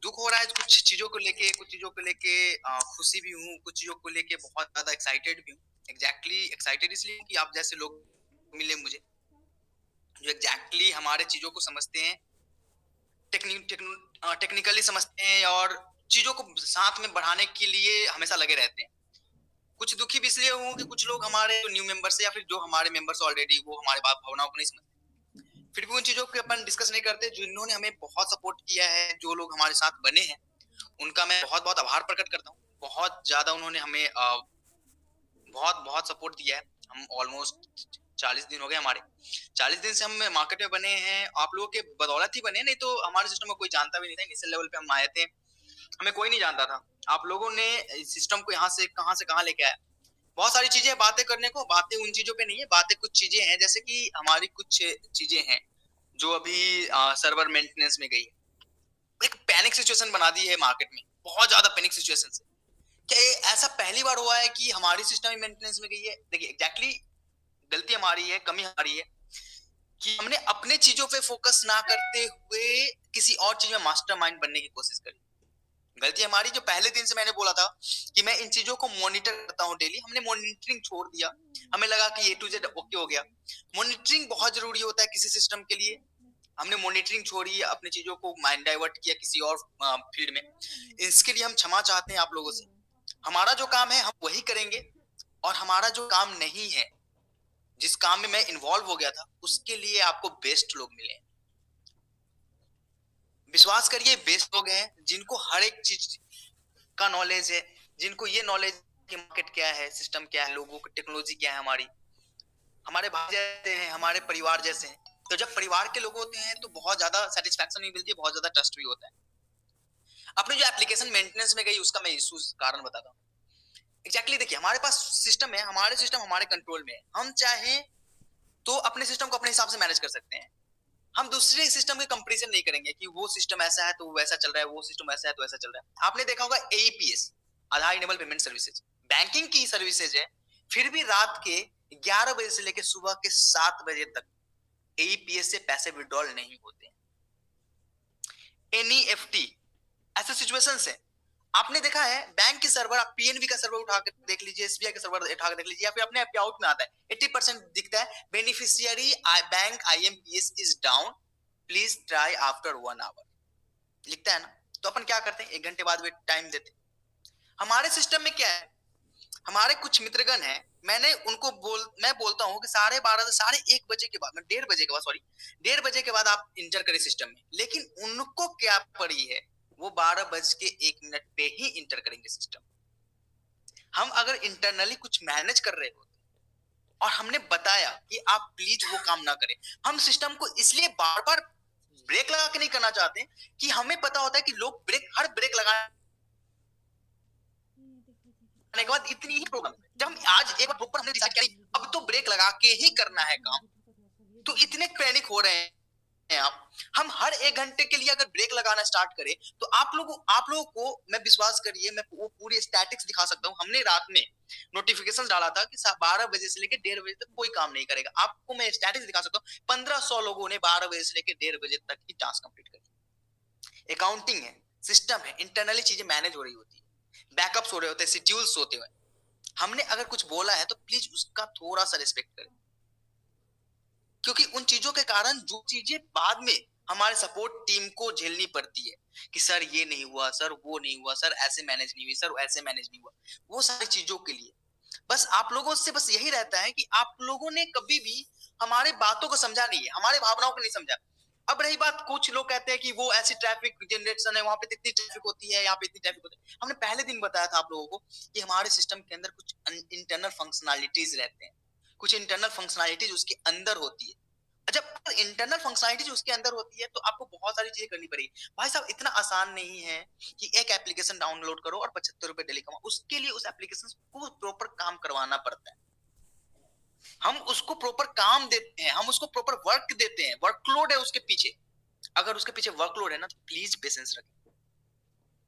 दुख हो रहा है कुछ चीजों को लेके, कुछ चीजों को लेके खुशी भी हूँ, कुछ चीजों को लेके बहुत ज्यादा एक्साइटेड भी हूँ। एग्जैक्टली एक्साइटेड इसलिए कि आप जैसे लोग मिले मुझे, जो एग्जैक्टली हमारे चीजों को समझते हैं, टेक्निकली समझते हैं और चीजों को साथ में बढ़ाने के लिए हमेशा लगे रहते हैं। कुछ दुखी भी इसलिए हूँ कि कुछ लोग हमारे न्यू मेंबर्स या फिर जो हमारे मेंबर्स ऑलरेडी, वो हमारे बात भावनाओं को नहीं समझते। फिर भी उन चीजों के अपन डिस्कस नहीं करते। जिन्होंने हमें बहुत सपोर्ट किया है, जो लोग हमारे साथ बने हैं, उनका मैं बहुत बहुत आभार प्रकट करता हूँ। बहुत ज्यादा उन्होंने हमें बहुत बहुत सपोर्ट दिया है। हम ऑलमोस्ट 40 दिन हो गए हमारे, 40 दिन से हम मार्केट में बने हैं, आप लोगों के बदौलत ही बने, नहीं तो हमारे सिस्टम में कोई जानता भी नहीं था। इनिशियल लेवल पे हम आए थे, हमें कोई नहीं जानता था। आप लोगों ने सिस्टम को यहाँ से कहाँ लेके आया। बहुत सारी चीजें बातें करने को, बातें उन चीजों पे नहीं है, बातें कुछ चीजें हैं, जैसे कि हमारी कुछ चीजें हैं जो अभी सर्वर मेंटेनेंस में गई है। एक पैनिक सिचुएशन बना दी है मार्केट में, बहुत ज्यादा पैनिक सिचुएशन से। क्या ये ऐसा पहली बार हुआ है कि हमारी सिस्टम मेंटेनेंस में गई है? देखिए एग्जैक्टली गलती हमारी है, कमी हमारी है कि हमने अपने चीजों पे फोकस ना करते हुए किसी और चीज में मास्टरमाइंड बनने की कोशिश करी। गलती हमारी, जो पहले दिन से मैंने बोला था कि मैं इन चीजों को मॉनिटर करता हूँ डेली, हमने मॉनिटरिंग छोड़ दिया। हमें लगा कि ए टू जेड ओके हो गया। मॉनिटरिंग बहुत जरूरी होता है किसी सिस्टम के लिए। हमने मॉनिटरिंग छोड़ी, अपनी चीजों को माइंड डाइवर्ट किया किसी और फील्ड में। इसके लिए हम क्षमा चाहते हैं आप लोगों से। हमारा जो काम है हम वही करेंगे, और हमारा जो काम नहीं है, जिस काम में मैं इन्वॉल्व हो गया था, उसके लिए आपको बेस्ट लोग मिले। विश्वास करिए, बेस्ट लोग हैं जिनको हर एक चीज का नॉलेज है, जिनको ये नॉलेज कि मार्केट क्या है, सिस्टम क्या है, लोगों की टेक्नोलॉजी क्या है। हमारे भाई जैसे हैं, हमारे परिवार जैसे हैं। तो जब परिवार के लोग होते हैं तो बहुत ज्यादा सेटिस्फैक्शन भी मिलती है, बहुत ज्यादा ट्रस्ट भी होता है। अपनी जो एप्लीकेशन मेंटेनेंस में गई, उसका मैं इशू कारण बताता हूँ। एग्जैक्टली देखिए, हमारे पास सिस्टम है, हमारे सिस्टम हमारे कंट्रोल में है। हम चाहे तो अपने सिस्टम को अपने हिसाब से मैनेज कर सकते हैं। हम दूसरे सिस्टम के कंपैरिजन नहीं करेंगे कि वो सिस्टम ऐसा है तो वैसा चल रहा है, वो सिस्टम ऐसा है तो ऐसा चल रहा है। आपने देखा होगा एईपीएस, आधार इनेबल पेमेंट सर्विसेज, बैंकिंग की सर्विसेज है, फिर भी रात के 11 बजे से लेकर सुबह के 7 बजे तक एईपीएस से पैसे विड्रॉल नहीं होते। एनईएफटी, ऐसे सिचुएशंस है। आपने देखा है बैंक की सर्वर, आप पीएनबी का सर्वर उठा के देख लीजिए, एसबीआई का सर्वर उठा के देख लीजिए, या फिर अपने पे आउट में आता है 80% दिखता है beneficiary bank IMPS is down, please try after 1 hour, लिखता है ना। तो अपन क्या करते हैं, 1 घंटे बाद टाइम देते हैं। हमारे सिस्टम में क्या है, हमारे कुछ मित्रगण हैं, मैं बोलता हूँ कि 12:30 से 1:30 बजे के बाद, 1:30 बजे के बाद, सॉरी 1:30 बजे के बाद आप इंटर करें सिस्टम में। लेकिन उनको क्या पड़ी है, वो 12:01 पे ही इंटर करेंगे सिस्टम। हम अगर इंटरनली कुछ मैनेज कर रहे होते और हमने बताया कि आप प्लीज वो काम ना करें, हम सिस्टम को इसलिए बार बार ब्रेक लगा के नहीं करना चाहते कि हमें पता होता है कि लोग हर ब्रेक लगाने के बाद इतनी ही प्रॉब्लम, जब हम आज एक बार प्रॉपर हमने डिसाइड किया अब तो ब्रेक लगा के ही करना है काम, तो इतने पैनिक हो रहे हैं आप। हम हर 1 घंटे के लिए अगर ब्रेक लगाना स्टार्ट करें तो आप लोगों को मैं विश्वास करिए, मैं वो पूरी स्टैटिक्स दिखा सकता हूँ। हमने रात में नोटिफिकेशन डाला था कि 12 बजे से लेकर 1:30 बजे तक कोई काम नहीं करेगा। आपको मैं स्टैटिक्स दिखा सकता हूँ, 1500 लोगों ने 12 बजे से लेकर 1:30 बजे तक ही टास्क कंप्लीट करी। अकाउंटिंग है, सिस्टम है, इंटरनली चीजें मैनेज हो रही होती है, बैकअप्स हो रहे होते हैं, शेड्यूल्स होते हैं। हमने अगर कुछ बोला है तो प्लीज उसका थोड़ा सा रिस्पेक्ट करें, क्योंकि उन चीजों के कारण जो चीजें बाद में हमारे सपोर्ट टीम को झेलनी पड़ती है कि सर ये नहीं हुआ, सर वो नहीं हुआ, सर ऐसे मैनेज नहीं हुई, सर ऐसे मैनेज नहीं हुआ, वो सारी चीजों के लिए बस आप लोगों से बस यही रहता है कि आप लोगों ने कभी भी हमारे बातों को समझा नहीं है, हमारे भावनाओं को नहीं समझा। अब रही बात, कुछ लोग कहते हैं कि वो ऐसी ट्रैफिक जनरेशन है, वहां पे इतनी ट्रैफिक होती है, यहाँ पे इतनी ट्रैफिक होती है। हमने पहले दिन बताया था आप लोगों को कि हमारे सिस्टम के अंदर कुछ इंटरनल फंक्शनैलिटीज रहते हैं, कुछ इंटरनल फंक्शनैलिटीज उसके अंदर होती है। जब इंटरनल फंक्शनैलिटीज उसके अंदर होती है तो आपको बहुत सारी चीजें करनी पड़ेगी। भाई साहब, इतना आसान नहीं है कि एक एप्लीकेशन डाउनलोड करो और 75 रुपए डेली कमाओ। उसके लिए उस एप्लीकेशन को प्रॉपर काम करवाना पड़ता है। हम उसको प्रॉपर काम देते हैं, हम उसको प्रॉपर वर्क देते हैं, वर्कलोड है उसके पीछे। अगर उसके पीछे वर्कलोड है ना, तो प्लीज पेशेंस रखें।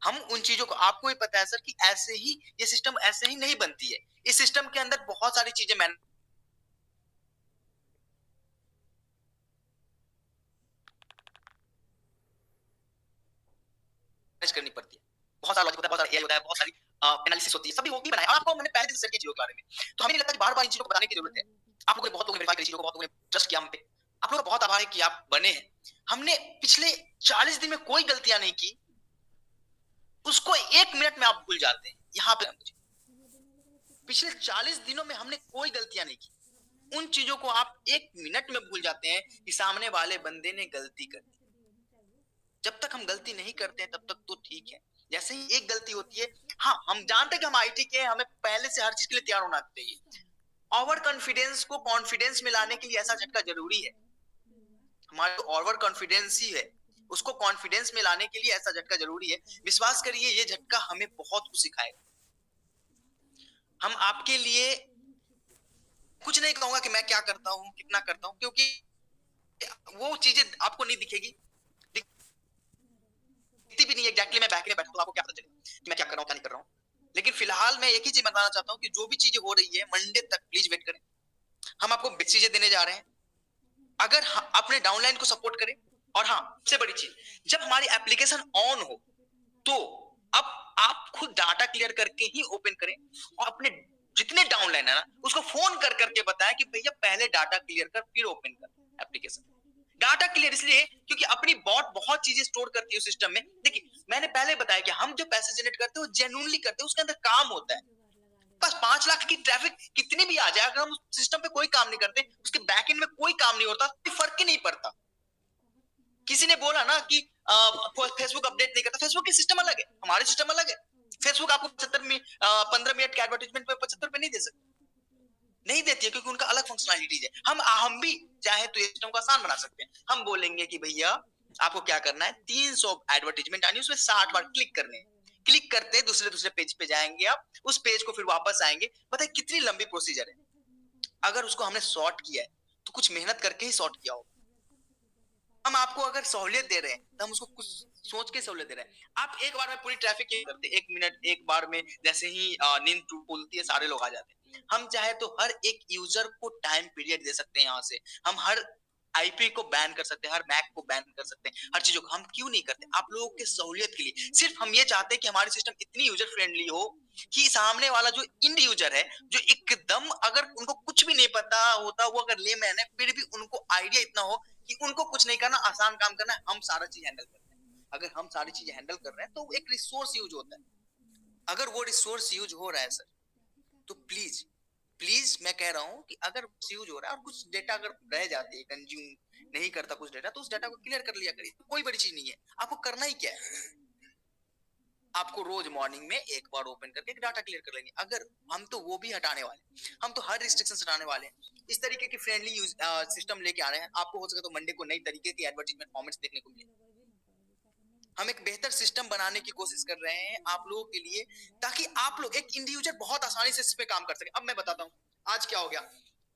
हम उन चीजों को, आपको भी पता है सर कि ऐसे ही ये सिस्टम ऐसे ही नहीं बनती है। इस सिस्टम के अंदर बहुत सारी चीजें मैंने मैनेज करनी पड़ती है, बहुत सारा लॉजिक होता है, बहुत सारा एआई होता है, बहुत सारी एनालिसिस होती है, सभी वो भी बनाया। और आपको मैंने पहले दिन से शेयर किया चीजों के बारे में, तो हमें नहीं लगता कि बार-बार इन चीजों को बताने की जरूरत है। आप लोगों ने बहुत लोगों ने वेरीफाई करी चीजों को, बहुत लोगों ने ट्रस्ट किया हम पे। आप लोगों का बहुत आभार है कि आप बने हैं। हमने पिछले 40 दिन में कोई गलतियां नहीं की, उसको 1 मिनट में आप भूल जाते हैं। यहाँ पे मुझे पिछले 40 दिनों में हमने कोई गलतियां नहीं की, उन चीजों को आप 1 मिनट में भूल जाते हैं कि सामने वाले बंदे ने गलती कर दी। जब तक हम गलती नहीं करते हैं तब तक तो ठीक है, जैसे ही एक गलती होती है, हाँ हम जानते हैं कि हम आईटी के, हमें पहले से हर चीज के लिए तैयार होना चाहिए। ओवर कॉन्फिडेंस को कॉन्फिडेंस में लाने के लिए ऐसा झटका जरूरी है। हमारा जो ओवर कॉन्फिडेंस ही है, उसको कॉन्फिडेंस में लाने के लिए ऐसा झटका जरूरी है। विश्वास करिए, ये झटका हमें बहुत कुछ सिखाएगा। हम आपके लिए कुछ नहीं कहूंगा कि मैं क्या करता हूँ, कितना करता हूँ, क्योंकि वो चीजें आपको नहीं दिखेगी, दिखती भी नहीं एग्जैक्टली। मैं बैक में बैठा तो आपको क्या पता चलेगा कि मैं क्या कर रहा हूँ, क्या नहीं कर रहा हूँ। लेकिन फिलहाल मैं एक ही चीज बताना चाहता हूँ कि जो भी चीजें हो रही है, मंडे तक प्लीज वेट करें। हम आपको बेस्ट चीजें देने जा रहे हैं, अगर अपने डाउनलाइन को सपोर्ट करें। और हाँ, सबसे बड़ी चीज, जब हमारी एप्लीकेशन ऑन हो तो अब आप खुद डाटा क्लियर करके ही ओपन करें, और अपने जितने डाउनलाइन है ना, उसको फोन कर करके बताएं कि भैया पहले डाटा क्लियर कर फिर ओपन कर एप्लीकेशन। डाटा क्लियर इसलिए क्योंकि अपनी बॉट बहुत चीजें स्टोर करती है सिस्टम में। देखिए, मैंने पहले बताया कि हम जो पैसे जनरेट करते हैं वो जेन्युइनली करते हैं, उसके अंदर काम होता है। बस 5 लाख की ट्रैफिक कितनी भी आ जाए, अगर हम उस सिस्टम पे कोई काम नहीं करते, उसके बैकएंड में कोई काम नहीं होता, कोई फर्क ही नहीं पड़ता। किसी ने बोला ना कि फेसबुक अपडेट नहीं करता, फेसबुक की सिस्टम अलग है, हमारे सिस्टम अलग है। फेसबुक आपको 15 मिनट के एडवर्टाइजमेंट पे 75 रुपए नहीं दे सकते, नहीं देती है, क्योंकि उनका अलग फंक्शनैलिटीज है। हम भी चाहे तो सिस्टम को आसान बना सकते हैं। हम बोलेंगे कि भैया आपको क्या करना है, 300 एडवर्टाइजमेंट आनी है, उसमें 60 बार क्लिक करने हैं। क्लिक करते हैं, दूसरे दूसरे पेज पे जाएंगे, आप उस पेज को फिर वापस आएंगे। पता है कितनी लंबी प्रोसीजर है। अगर उसको हमने सॉर्ट किया है तो कुछ मेहनत करके ही सॉर्ट किया हो। हम आपको अगर सहूलियत दे रहे हैं तो हम उसको कुछ सोच के सहूलियत दे रहे हैं। आप एक बार में पूरी ट्रैफिक नहीं करते, 1 मिनट एक बार में जैसे ही नींद खुलती है सारे लोग आ जाते हैं। हम चाहे तो हर एक यूजर को टाइम पीरियड दे सकते हैं। यहाँ से हम हर आईपी को बैन कर सकते हैं, हर मैक को बैन कर सकते हैं, हर चीजों को हम क्यों नहीं करते? आप लोगों के सहूलियत के लिए। सिर्फ हम ये चाहते हैं कि हमारी सिस्टम इतनी यूजर फ्रेंडली हो कि सामने वाला जो इंड यूजर है, जो एकदम अगर उनको कुछ भी नहीं पता होता, वो अगर लेमैन है, फिर भी उनको आइडिया इतना हो कि उनको कुछ नहीं करना, आसान काम करना है, हम सारा चीज हैंडल करते हैं। अगर हम सारी चीजें हैंडल कर रहे हैं तो एक रिसोर्स यूज होता है। अगर वो रिसोर्स यूज हो रहा है सर, तो प्लीज प्लीज मैं कह रहा हूं कि अगर यूज हो रहा है और कुछ डेटा अगर रह जाती है, कंज्यूम नहीं करता कुछ डेटा, तो उस डेटा को क्लियर कर लिया करिए। कोई बड़ी चीज नहीं है। आपको करना ही क्या है, आपको रोज मॉर्निंग में एक बार ओपन करके डाटा क्लियर कर लेंगे। अगर हम तो वो भी हटाने वाले, हम तो हर रिस्ट्रिक्शन हटाने वाले हैं। इस तरीके की फ्रेंडली सिस्टम लेके आ रहे हैं। आपको हो सके तो मंडे को नई तरीके की एडवर्टाइजमेंट फॉर्मेट्स देखने को मिले। हम एक बेहतर सिस्टम बनाने की कोशिश कर रहे हैं आप लोगों के लिए, ताकि आप लोग एक इंडिविजुअल बहुत आसानी से इस पे काम कर सके। अब मैं बताता हूँ आज क्या हो गया।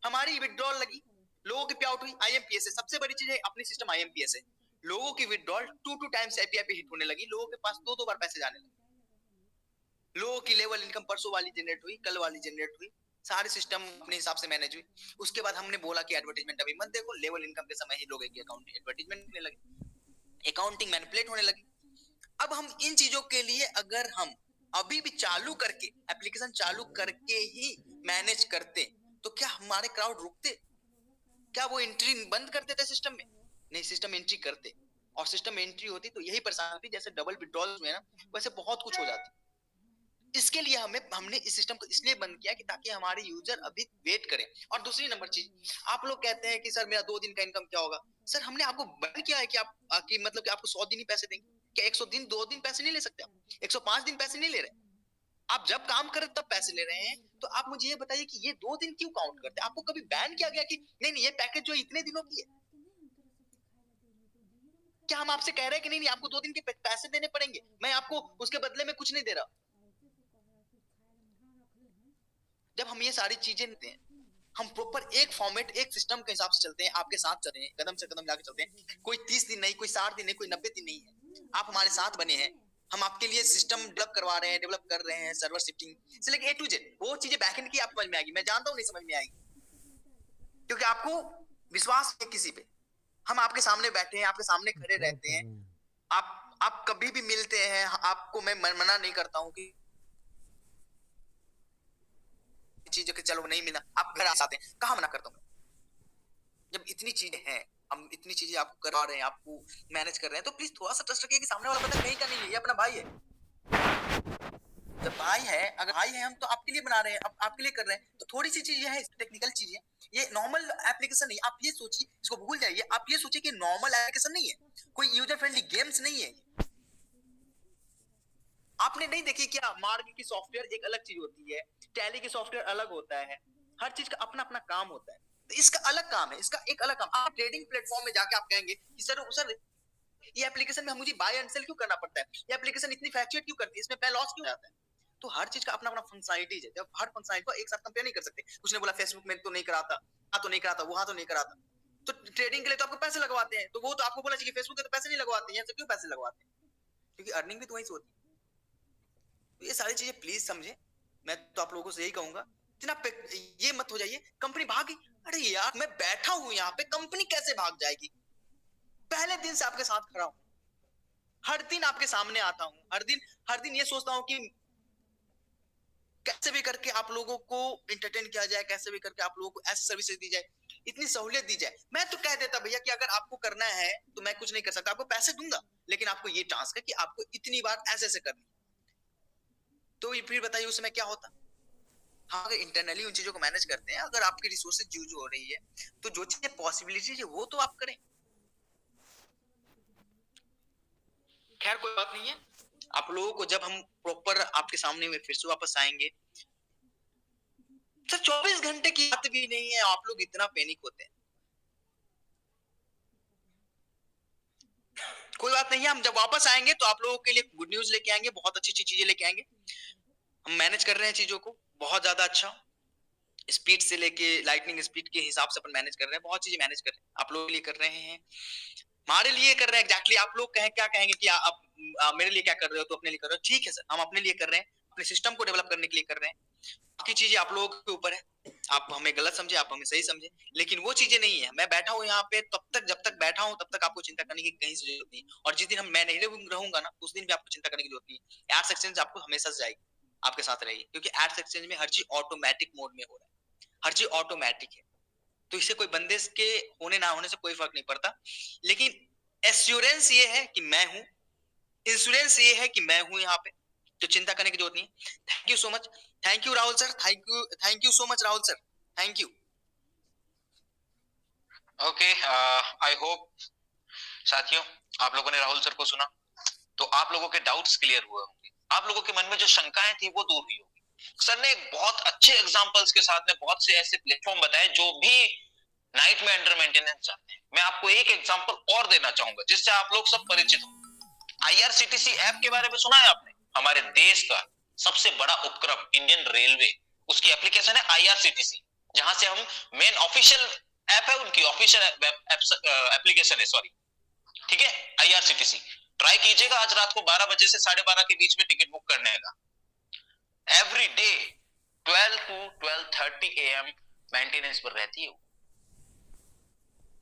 हमारी विड्रॉल लगी, लोगों की पे आउट हुई, आईएमपीएस है। सबसे बड़ी चीज है अपनी सिस्टम आईएमपीएस है। लोगों की विड्रॉल 2 टाइम्स एपीआई पे हिट होने लगी, लोगों के पास 2 बार पैसे जाने लगे। लोगों की लेवल इनकम परसों वाली जनरेट हुई, कल वाली जनरेट हुई, सारे सिस्टम अपने हिसाब से मैनेज हुई। उसके बाद हमने बोला कि एडवर्टाइजमेंट अभी मत देखो, लेवल इनकम के समय ही लोग एक अकाउंट एडवर्टाइजमेंट करने लगे, अकाउंटिंग मैनिपुलेट होने लगी। अब हम इन चीजों के लिए अगर हम अभी भी चालू करके, एप्लीकेशन चालू करके ही मैनेज करते, तो क्या हमारे क्राउड रुकते? क्या वो एंट्री बंद कर देते सिस्टम में? नहीं, सिस्टम एंट्री करते। और सिस्टम एंट्री होती तो यही परेशानी होती, जैसे डबल विड्रॉल में ना, वैसे बहुत कुछ हो जाती। इसके लिए हमने इस सिस्टम को इसलिए बंद किया कि ताकि हमारे यूजर अभी वेट करें। और दूसरी नंबर चीज, आप लोग कहते हैं कि सर मेरा 2 दिन का इनकम क्या होगा? सर हमने आपको बंद किया है कि आप कि मतलब कि आपको 100 दिन ही पैसे देंगे क्या? 100 दिन 2 दिन पैसे नहीं ले सकते आप, 105 दिन पैसे नहीं ले रहे। आप जब काम करें तब पैसे ले रहे हैं। तो आप मुझे ये बताइए कि ये 2 दिन क्यों काउंट करते हैं? आपको कभी बैन किया गया कि नहीं नहीं ये पैकेज जो इतने दिनों की है? क्या हम आपसे कह रहे हैं कि नहीं नहीं आपको 2 दिन के पैसे देने पड़ेंगे, मैं आपको उसके बदले में कुछ नहीं दे रहा? जब हम ये सारी चीजें लेते हैं, हम प्रॉपर एक फॉर्मेट, एक सिस्टम के हिसाब से चलते हैं, आपके साथ चलते हैं, कदम से कदम लाके चलते हैं। कोई 30 दिन नहीं, कोई 60 दिन नहीं, कोई 90 दिन नहीं है। आप हमारे साथ बने हैं, हम आपके लिए सिस्टम डेवलप करवा रहे हैं, डेवलप कर रहे हैं, सर्वर शिफ्टिंग से लेके A to Z। वो चीजें बैकएंड की आप समझ में आएगी, मैं जानता हूँ नहीं समझ में आएगी, क्योंकि आपको विश्वास है किसी पे। हम आपके सामने बैठे हैं, आपके सामने खड़े रहते हैं, आप आप कभी भी मिलते हैं, आपको मैं मना नहीं करता हूँ कि चीजों के चलो नहीं मिला, आप घर आ जाते हैं, कहाँ मना करता हूँ। जब इतनी चीजें हैं, हम इतनी चीजें आपको करवा रहे हैं, आपको मैनेज कर रहे हैं, तो प्लीज थोड़ा सा ट्रस्ट रखिए कि सामने वाला बंदा कहीं का नहीं है, ये अपना भाई है। जब भाई है, अगर भाई है हम तो आपके लिए बना रहे हैं, आपके लिए कर रहे हैं, तो थोड़ी सी चीजें हैं, टेक्निकल चीजें, ये नॉर्मल एप्लीकेशन नहीं। आप ये सोचिए, इसको भूल जाइए, आप ये सोचिए कि नॉर्मल एप्लीकेशन नहीं है, कोई यूजर फ्रेंडली गेम्स नहीं है। आपने नहीं देखी क्या, मार्ग की सॉफ्टवेयर एक अलग चीज होती है, टैली की सॉफ्टवेयर अलग होता है, हर चीज का अपना अपना काम होता है। तो इसका अलग काम है, इसका एक अलग काम। आप ट्रेडिंग प्लेटफॉर्म में जाके आप कहेंगे कि सर ये एप्लीकेशन में मुझे बाय एंड सेल क्यों करना पड़ता है, ये एप्लीकेशन इतनी फ्लैक्चुएट क्यों करती है, इसमें लॉस क्यों आता है। तो हर चीज का अपना अपना फंक्शनैलिटीज है, जब हर फंक्शनैलिटी को एक साथ कंपेयर नहीं कर सकते। उसने बोला फेसबुक में तो नहीं कराता, हाँ तो नहीं कराता, वहां तो नहीं कराता, तो ट्रेडिंग के लिए तो आपको पैसे लगवाते हैं, तो वो तो आपको बोला चाहिए फेसबुक के तो पैसे नहीं लगवाते हैं, क्यों पैसे लगवाते हैं, क्योंकि अर्निंग भी तो वहीं से होती है। तो ये सारी चीजें प्लीज समझे। मैं तो आप लोगों से यही कहूंगा, इतना ये मत हो जाइए कंपनी भागी। अरे यार मैं बैठा हूं यहाँ पे, कंपनी कैसे भाग जाएगी? पहले दिन से आपके साथ खड़ा हूं, हर दिन आपके सामने आता हूं, हर दिन ये सोचता हूं कि कैसे भी करके आप लोगों को एंटरटेन किया जाए, कैसे भी करके आप लोगों को ऐसी सर्विसेज दी जाए, इतनी सहूलियत दी जाए। मैं तो कह देता भैया कि अगर आपको करना है तो मैं कुछ नहीं कर सकता, आपको पैसे दूंगा, लेकिन आपको ये टास्क है कि आपको इतनी बार ऐसे ऐसे करनी। तो फिर बताइए उसमें क्या होता। हाँ, अगर इंटरनली उन चीजों को मैनेज करते हैं, अगर आपकी रिसोर्सेज यूज हो रही है, तो जो चीजें पॉसिबिलिटी है वो तो आप करें। खैर कोई बात नहीं है, आप लोगों को जब हम प्रॉपर आपके सामने में फिर से वापस आएंगे। सर 24 घंटे की बात भी नहीं है, आप लोग इतना पैनिक होते हैं। कोई बात नहीं है, हम जब वापस आएंगे तो आप लोगों के लिए गुड न्यूज लेके आएंगे, बहुत अच्छी अच्छी चीजें लेके आएंगे। हम मैनेज कर रहे हैं चीजों को बहुत ज्यादा अच्छा, स्पीड से लेके लाइटनिंग स्पीड के हिसाब से अपन मैनेज कर रहे हैं, बहुत चीजें मैनेज कर रहे हैं, आप लोगों के लिए कर रहे हैं, हमारे लिए कर रहे हैं। एग्जैक्टली आप लोग क्या कहेंगे कि आप मेरे लिए क्या कर रहे हो, तो अपने लिए कर रहे हो, ठीक है सर, हम अपने लिए कर रहे हैं, अपने सिस्टम को डेवलप करने के लिए कर रहे हैं। बाकी चीजें आप लोगों के ऊपर है, आप हमें गलत समझे, आप हमें सही समझे, लेकिन वो चीजें नहीं है। मैं बैठा हूँ यहाँ पे, तब तक जब तक बैठा हूँ तब तक आपको चिंता करने की कहीं से जरूरत नहीं, और जिस दिन मैं नहीं रहूंगा ना, उस दिन भी आपको चिंता करने की जरूरत नहीं। एड्स एक्सचेंज आपको हमेशा से जाएगी, आपके साथ रहेगी, क्योंकि एड्स एक्सचेंज में हर चीज ऑटोमेटिक मोड में हो रहा है, हर चीज ऑटोमेटिक है। तो इससे कोई बंदिश के होने ना होने से कोई फर्क नहीं पड़ता, लेकिन एश्योरेंस ये है कि मैं हूं, इंश्योरेंस ये है कि मैं हूं यहाँ पे, तो चिंता करने की जरूरत नहीं। Thank you so much, thank you Rahul sir, thank you so much Rahul sir, thank you. Okay, I hope साथियों आप लोगों ने राहुल सर को सुना, तो आप लोगों के डाउट्स क्लियर हुए होंगे, आप लोगों के मन में जो शंकाएं थी वो दूर हुई होगी। सर ने एक बहुत अच्छे एग्जांपल्स के साथ में बहुत से ऐसे प्लेटफॉर्म बताए जो भी नाइट में अंडर मेंटेनेंस जाते हैं। मैं आपको एक एग्जांपल और देना चाहूंगा जिससे आप लोग सब परिचित हो। आईआरसीटीसी ऐप के बारे में सुना है आपने? हमारे देश का सबसे बड़ा उपक्रम इंडियन रेलवे, उसकी एप्लीकेशन है आईआरसीटीसी, जहां से हम मेन ऑफिशियल ऐप है, उनकी ऑफिशियल एप्लीकेशन है, सॉरी, ठीक है, आईआरसीटीसी। ट्राई कीजिएगा आज रात को 12 बजे से 12:30 के बीच में टिकट बुक करने का। Every day 12 to 12:30 AM maintenance पर रहती है।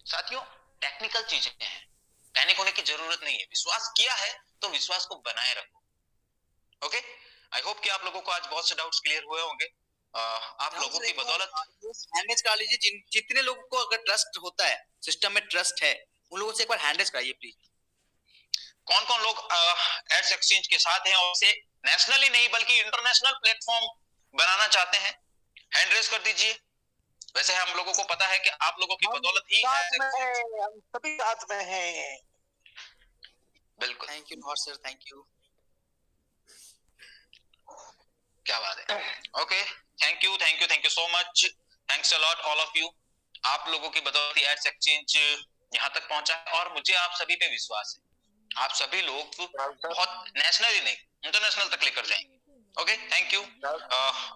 साथियों टेक्निकल चीजें हैं, पैनिक होने की जरूरत नहीं है, विश्वास किया है तो विश्वास को बनाए रखो। ओके, आई होप कि आप लोगों को आज बहुत से डाउट्स क्लियर हुए होंगे। आप लोगों की बदौलत हैंडेज करा लीजिए, जितने लोगों को अगर ट्रस्ट होता है, सिस्टम में ट्रस्ट है, उन लोगों से एक बार हैंडेज कराइए प्लीज। कौन कौन लोग एड्स एक्सचेंज के साथ हैं और से नेशनली नहीं बल्कि इंटरनेशनल प्लेटफॉर्म बनाना चाहते हैं, हैंड रेज कर दीजिए। वैसे हम लोगों को पता है कि आप लोगों की बदौलत ही हम सभी साथ में हैं। बिल्कुल, thank you sir, thank you, क्या बात है। Okay, thank you so much, thanks a lot all of you. आप लोगों की बदौलत एड्स एक्सचेंज यहाँ तक पहुंचा है और मुझे आप सभी पे विश्वास है, आप सभी लोग बहुत नेशनली नहीं इंटरनेशनल तक लेकर जाएंगे। Okay, thank you.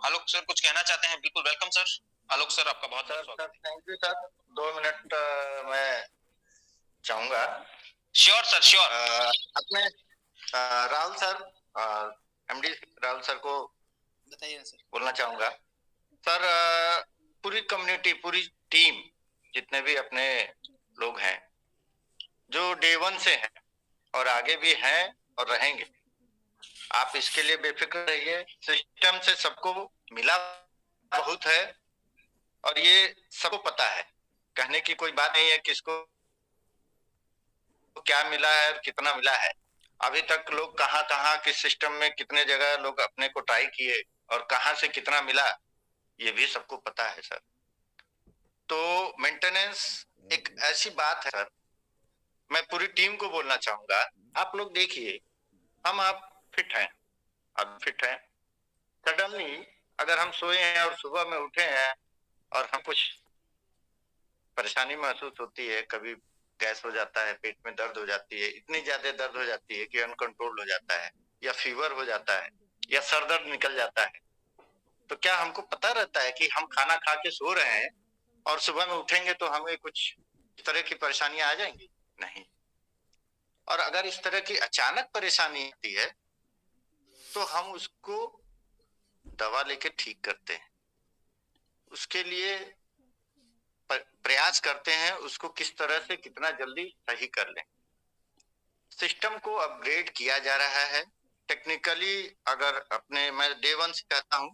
Alok sir कुछ कहना चाहते हैं? बिल्कुल वेलकम सर। आलोक सर आपका बहुत बहुत स्वागत है। थैंक यू सर, 2 मिनट मैं चाहूंगा। Sure sir, sure. अपने Rahul sir, MD Rahul sir को बताइए सर। बोलना चाहूंगा सर, पूरी कम्युनिटी, पूरी टीम, जितने भी अपने लोग हैं जो डे 1 से हैं और आगे भी हैं और रहेंगे। आप इसके लिए बेफिक्र रहिए। सिस्टम से सबको मिला बहुत है और ये सबको पता है, कहने की कोई बात नहीं है किसको क्या मिला है और कितना मिला है। अभी तक लोग कहाँ कहाँ किस सिस्टम में कितने जगह लोग अपने को ट्राई किए और कहाँ से कितना मिला, ये भी सबको पता है सर। तो मेंटेनेंस एक ऐसी बात है सर, मैं पूरी टीम को बोलना चाहूंगा, आप लोग देखिए, आप फिट हैं, अब फिट हैं, सडनली अगर हम सोए हैं और सुबह में उठे हैं और हम कुछ परेशानी महसूस होती है, कभी गैस हो जाता है, पेट में दर्द हो जाती है, इतनी ज्यादा दर्द हो जाती है कि अनकंट्रोल हो जाता है, या फीवर हो जाता है, या सर दर्द निकल जाता है, तो क्या हमको पता रहता है कि हम खाना खा के सो रहे हैं और सुबह में उठेंगे तो हमें कुछ इस तरह की परेशानियां आ जाएंगी? नहीं। और अगर इस तरह की अचानक परेशानी आती है तो हम उसको दवा लेके ठीक करते हैं, उसके लिए प्रयास करते हैं उसको किस तरह से कितना जल्दी सही कर लें। सिस्टम को अपग्रेड किया जा रहा है टेक्निकली। अगर अपने मैं डे वन से कहता हूं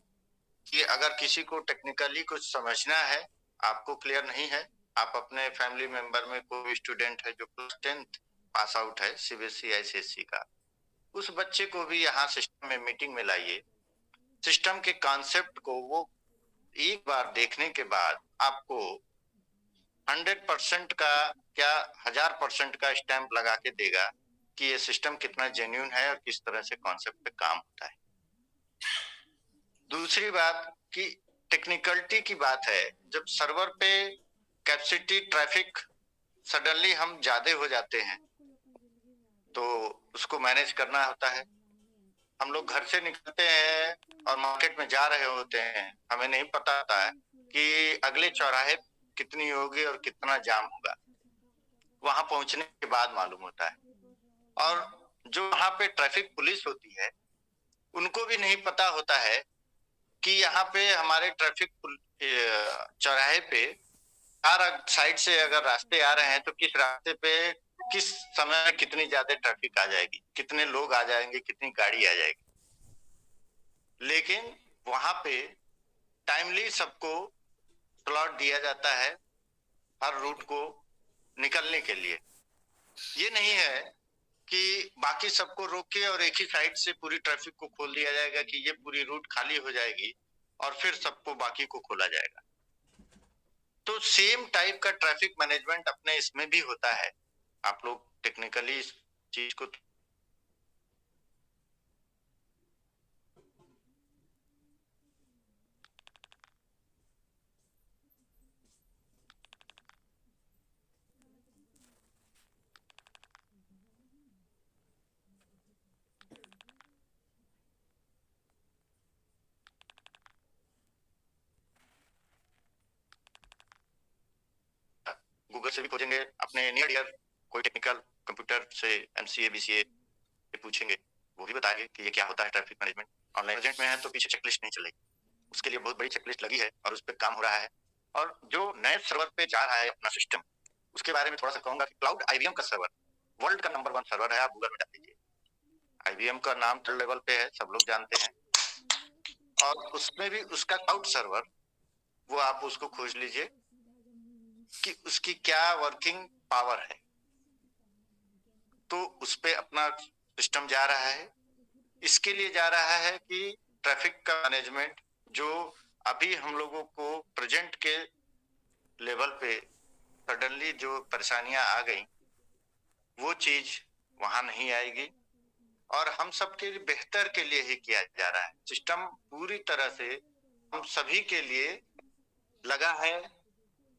कि अगर किसी को टेक्निकली कुछ समझना है, आपको क्लियर नहीं है, आप अपने फैमिली मेंबर में कोई स्टूडेंट है जो क्लास 10th पास आउट है सीबीएसई आईसीएसई का, उस बच्चे को भी यहाँ सिस्टम में मीटिंग में लाइए। सिस्टम के कॉन्सेप्ट को वो एक बार देखने के बाद आपको 100% का क्या 1000% का स्टैंप लगा के देगा कि ये सिस्टम कितना जेन्युइन है और किस तरह से कॉन्सेप्ट पे काम होता है। दूसरी बात कि टेक्निकलिटी की बात है, जब सर्वर पे कैपेसिटी ट्रैफिक सडनली हम ज्यादा हो जाते हैं तो उसको मैनेज करना होता है। हम लोग घर से निकलते हैं और मार्केट में जा रहे होते हैं, हमें नहीं पता होता है कि अगले चौराहे कितनी होगी और कितना जाम होगा, वहां पहुंचने के बाद मालूम होता है। और जो वहां पे ट्रैफिक पुलिस होती है उनको भी नहीं पता होता है कि यहाँ पे हमारे ट्रैफिक चौराहे पे हर साइड से अगर रास्ते आ रहे हैं तो किस रास्ते पे किस समय में कितनी ज्यादा ट्रैफिक आ जाएगी, कितने लोग आ जाएंगे, कितनी गाड़ी आ जाएगी। लेकिन वहां पे टाइमली सबको स्लॉट दिया जाता है हर रूट को निकलने के लिए। ये नहीं है कि बाकी सबको रोक के और एक ही साइड से पूरी ट्रैफिक को खोल दिया जाएगा कि ये पूरी रूट खाली हो जाएगी और फिर सबको बाकी को खोला जाएगा। तो सेम टाइप का ट्रैफिक मैनेजमेंट अपने इसमें भी होता है। आप लोग टेक्निकली इस चीज को गूगल से भी खोजेंगे, अपने नियर डियर कोई टेक्निकल कंप्यूटर से एमसीए बीसीए पूछेंगे, वो भी बताएंगे कि ये क्या होता है ट्रैफिक मैनेजमेंट। ऑनलाइन प्रेजेंट में है तो पीछे चेकलिस्ट नहीं चलेगी, उसके लिए बहुत बड़ी चेकलिस्ट लगी है और उस पर काम हो रहा है। और जो नए सर्वर पे जा रहा है अपना सिस्टम, उसके बारे में थोड़ा सा कहूंगा कि क्लाउड आईबीएम का सर्वर वर्ल्ड का नंबर 1 सर्वर है। आप गूगल में डाल दीजिए, आईबीएम का नाम थर्ड लेवल पे है, सब लोग जानते हैं। और उसमें भी उसका क्लाउड सर्वर, वो आप उसको खोज लीजिए कि उसकी क्या वर्किंग पावर है। तो उस पे अपना सिस्टम जा रहा है, इसके लिए जा रहा है कि ट्रैफिक का मैनेजमेंट जो अभी हम लोगों को प्रेजेंट के लेवल पे सडनली जो परेशानियां आ गई, वो चीज वहां नहीं आएगी और हम सबके बेहतर के लिए ही किया जा रहा है। सिस्टम पूरी तरह से हम सभी के लिए लगा है,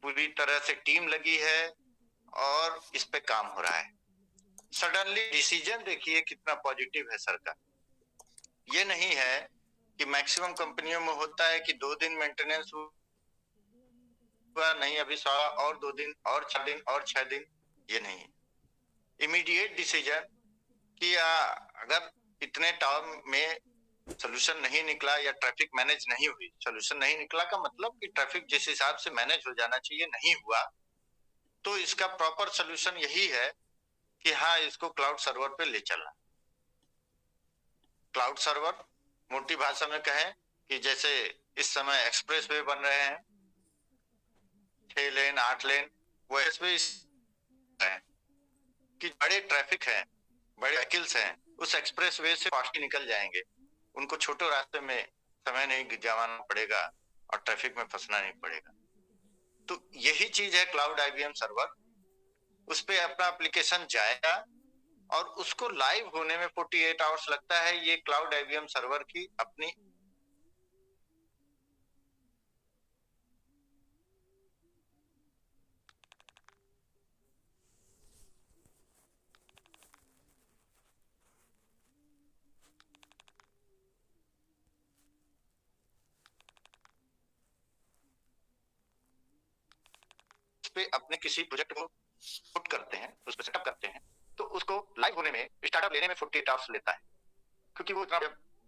पूरी तरह से टीम लगी है और इस पे काम हो रहा है। सडनली डिसीजन देखिए कितना पॉजिटिव है सर का। ये नहीं है कि मैक्सिमम कंपनियों में होता है कि 2 दिन मेंटेनेंस हुआ नहीं, अभी 100 और 2 दिन और 4 दिन और 6 दिन, ये नहीं। इमीडिएट डिसीजन कि अगर इतने टाइम में सोल्यूशन नहीं निकला या ट्रैफिक मैनेज नहीं हुई, सोल्यूशन नहीं निकला का मतलब कि ट्रैफिक जिस हिसाब से मैनेज हो जाना चाहिए नहीं हुआ, तो इसका प्रॉपर सोल्यूशन यही है कि हाँ इसको क्लाउड सर्वर पे ले चलना। क्लाउड सर्वर मोटी भाषा में कहें कि जैसे इस समय एक्सप्रेस वे बन रहे हैं 6 लेन 8 लेन, वो एक्सप्रेस कि बड़े ट्रैफिक है, बड़े व्हीकल्स हैं, उस एक्सप्रेस वे से फास्ट निकल जाएंगे, उनको छोटे रास्ते में समय नहीं गंवाना पड़ेगा और ट्रैफिक में फंसना नहीं पड़ेगा। तो यही चीज है क्लाउड आईबीएम सर्वर। उस पे अपना एप्लीकेशन जाएगा और उसको लाइव होने में 48 आवर्स लगता है। ये क्लाउड आईबीएम सर्वर की अपनी पे अपने किसी प्रोजेक्ट को पुट करते हैं, उस पर सेटअप करते हैं, तो उसको लाइव होने में, स्टार्टअप लेने में 48 आवर्स लेता है, क्योंकि वो इतना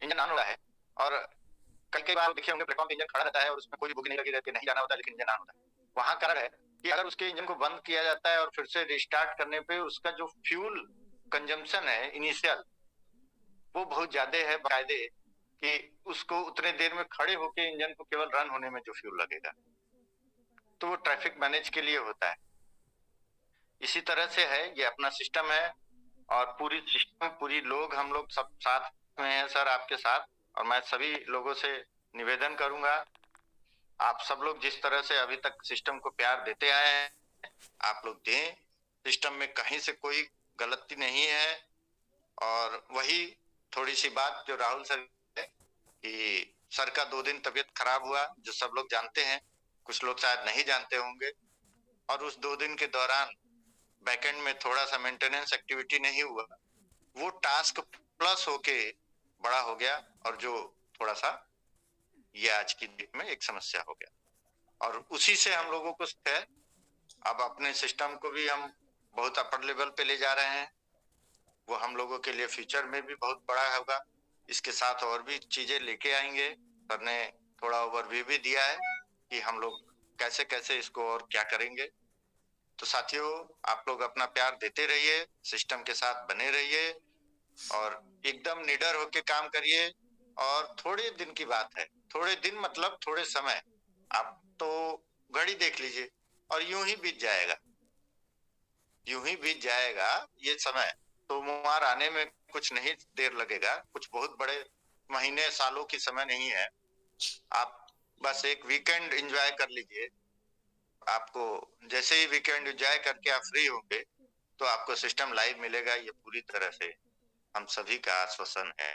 इंजन ऑन हो रहा है। और कई बार देखे होंगे प्लेटफॉर्म पे इंजन खड़ा रहता है और उसमें कोई बुकिंग नहीं लगी रहती, नहीं जाना होता, लेकिन इंजन ऑन होता है। वहां कारण है कि अगर उसके इंजन को बंद किया जाता है और फिर से रिस्टार्ट करने पे उसका जो फ्यूल कंजम्पशन है इनिशियल, वो बहुत ज्यादा है बाकायदे, कि उसको उतने देर में खड़े होके इंजन को केवल रन होने में जो फ्यूल लगेगा, तो वो ट्रैफिक मैनेज के लिए होता है। इसी तरह से है, ये अपना सिस्टम है और पूरी सिस्टम, पूरी लोग, हम लोग सब साथ में हैं सर आपके साथ। और मैं सभी लोगों से निवेदन करूंगा, आप सब लोग जिस तरह से अभी तक सिस्टम को प्यार देते आए हैं, आप लोग दें। सिस्टम में कहीं से कोई गलती नहीं है। और वही थोड़ी सी बात जो राहुल सर कि सर का 2 दिन तबीयत खराब हुआ, जो सब लोग जानते हैं, कुछ लोग शायद नहीं जानते होंगे। और उस 2 दिन के दौरान बैकएंड में थोड़ा सा मेंटेनेंस एक्टिविटी नहीं हुआ, वो टास्क प्लस होके बड़ा हो गया, और जो थोड़ा सा ये आज की डेट में एक समस्या हो गया। और उसी से हम लोगों को है, अब अपने सिस्टम को भी हम बहुत अपर लेवल पे ले जा रहे हैं। वो हम लोगों के लिए फ्यूचर में भी बहुत बड़ा होगा। इसके साथ और भी चीजें लेके आएंगे। सर ने थोड़ा ओवरव्यू भी दिया है कि हम लोग कैसे कैसे इसको और क्या करेंगे। तो साथियों, आप लोग अपना प्यार देते रहिए, सिस्टम के साथ बने रहिए और एकदम निडर होके काम करिए। और थोड़े दिन की बात है, थोड़े दिन मतलब थोड़े समय, आप तो घड़ी देख लीजिए और यूं ही बीत जाएगा, यूं ही बीत जाएगा ये समय। तो मुहार आने में कुछ नहीं देर लगेगा, कुछ बहुत बड़े महीने सालों की समय नहीं है। आप बस एक वीकेंड एंजॉय कर लीजिए। आपको जैसे ही वीकेंड एंजॉय करके आप फ्री होंगे तो आपको सिस्टम लाइव मिलेगा, ये पूरी तरह से हम सभी का आश्वासन है।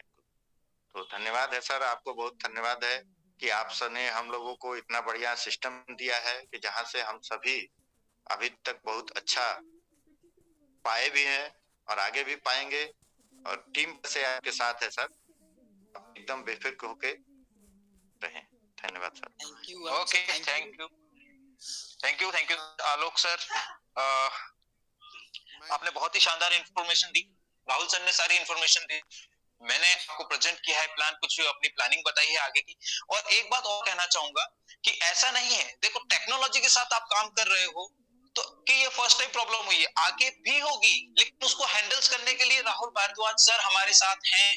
तो धन्यवाद है सर, आपको बहुत धन्यवाद है कि आप सर ने हम लोगों को इतना बढ़िया सिस्टम दिया है कि जहां से हम सभी अभी तक बहुत अच्छा पाए भी हैं और आगे भी पाएंगे। और टीम से आपके साथ है सर, एकदम बेफिक्र होके रहें। धन्यवाद sir. Thank you. Okay, thank you Alok sir. आपने बहुत ही शानदार इंफॉर्मेशन दी, राहुल सर ने सारी इंफॉर्मेशन दी, मैंने आपको प्रेजेंट किया है प्लान, कुछ अपनी प्लानिंग बताई है आगे की। और एक बात और कहना चाहूंगा कि ऐसा नहीं है, देखो टेक्नोलॉजी के साथ आप काम कर रहे हो तो कि ये फर्स्ट टाइम प्रॉब्लम हुई है, आगे भी होगी, लेकिन उसको हैंडल्स करने के लिए राहुल भारद्वाज सर हमारे साथ हैं।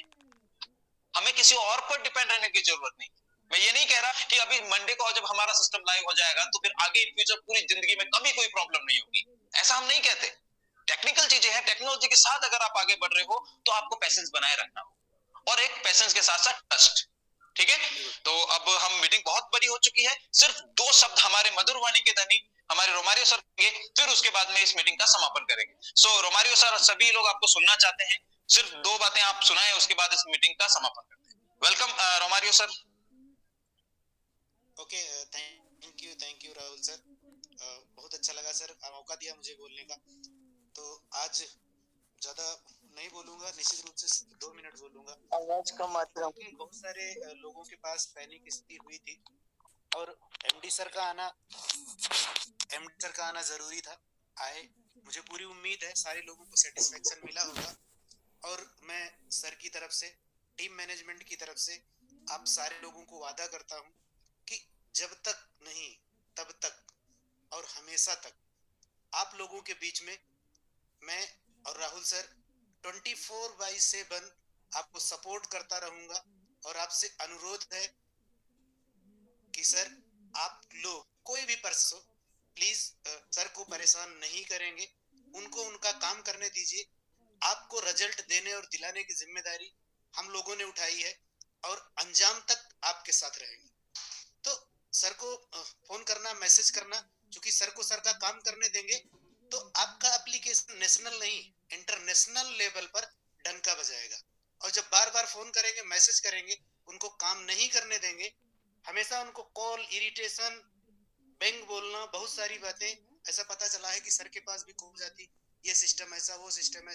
हमें किसी और पर डिपेंड रहने की जरूरत नहीं। मैं ये नहीं कह रहा कि अभी मंडे को जब हमारा सिस्टम लाइव हो जाएगा तो फिर आगे इन फ्यूचर पूरी जिंदगी में कभी कोई प्रॉब्लम नहीं होगी, ऐसा हम नहीं कहते। टेक्निकल चीजें हैं, टेक्नोलॉजी के साथ अगर आप आगे बढ़ रहे हो तो आपको पेशेंस बनाए रखना हो, और एक पेशेंस के साथ साथ ट्रस्ट। ठीक है, तो अब हम मीटिंग बहुत बड़ी हो चुकी है, सिर्फ 2 शब्द हमारे मधुर वाणी के धनी हमारे रोमारियो सर कहेंगे, फिर उसके बाद में इस मीटिंग का समापन करेंगे। सो रोमारियो सर, सभी लोग आपको सुनना चाहते हैं, सिर्फ 2 बातें आप सुनाएं, उसके बाद इस मीटिंग का समापन करते हैं। Welcome Romario sir. Okay, thank you Rahul sir. बहुत अच्छा लगा सर, मौका दिया मुझे बोलने का। तो आज ज्यादा नहीं बोलूंगा, निश्चित रूप से 2 मिनट बोलूंगा। आवाज कम आती है क्योंकि बहुत सारे लोगों के पास पैनिक स्थिति हुई थी और एमडी सर का आना जरूरी था। आए, मुझे पूरी उम्मीद है सारे लोगों को सेटिस्फेक्शन मिला होगा। और मैं सर की तरफ से, टीम मैनेजमेंट की तरफ से आप सारे लोगों को वादा करता हूं कि जब तक नहीं तब तक और हमेशा तक आप लोगों के बीच में मैं और राहुल सर 24/7 आपको सपोर्ट करता रहूंगा और आपसे अनुरोध है कि सर आप लोग कोई भी पर्सन हो प्लीज सर को परेशान नहीं करेंगे, उनको उनका काम करने दीजिए। आपको रिजल्ट देने और दिलाने की जिम्मेदारी हम लोगों ने उठाई है और अंजाम तक आपके साथ रहेंगे। तो सर को फोन करना, मैसेज करना, क्योंकि सर को सर का काम करने देंगे तो आपका एप्लीकेशन नेशनल नहीं इंटरनेशनल लेवल पर डंका बजाएगा। और जब बार बार फोन करेंगे, मैसेज करेंगे, उनको काम नहीं करने देंगे, हमेशा उनको कॉल, इरिटेशन, बेंग बोलना, बहुत सारी बातें, ऐसा पता चला है कि सर के पास भी कॉल जाती, ये सिस्टम ऐसा, वो सिस्टम ऐसा।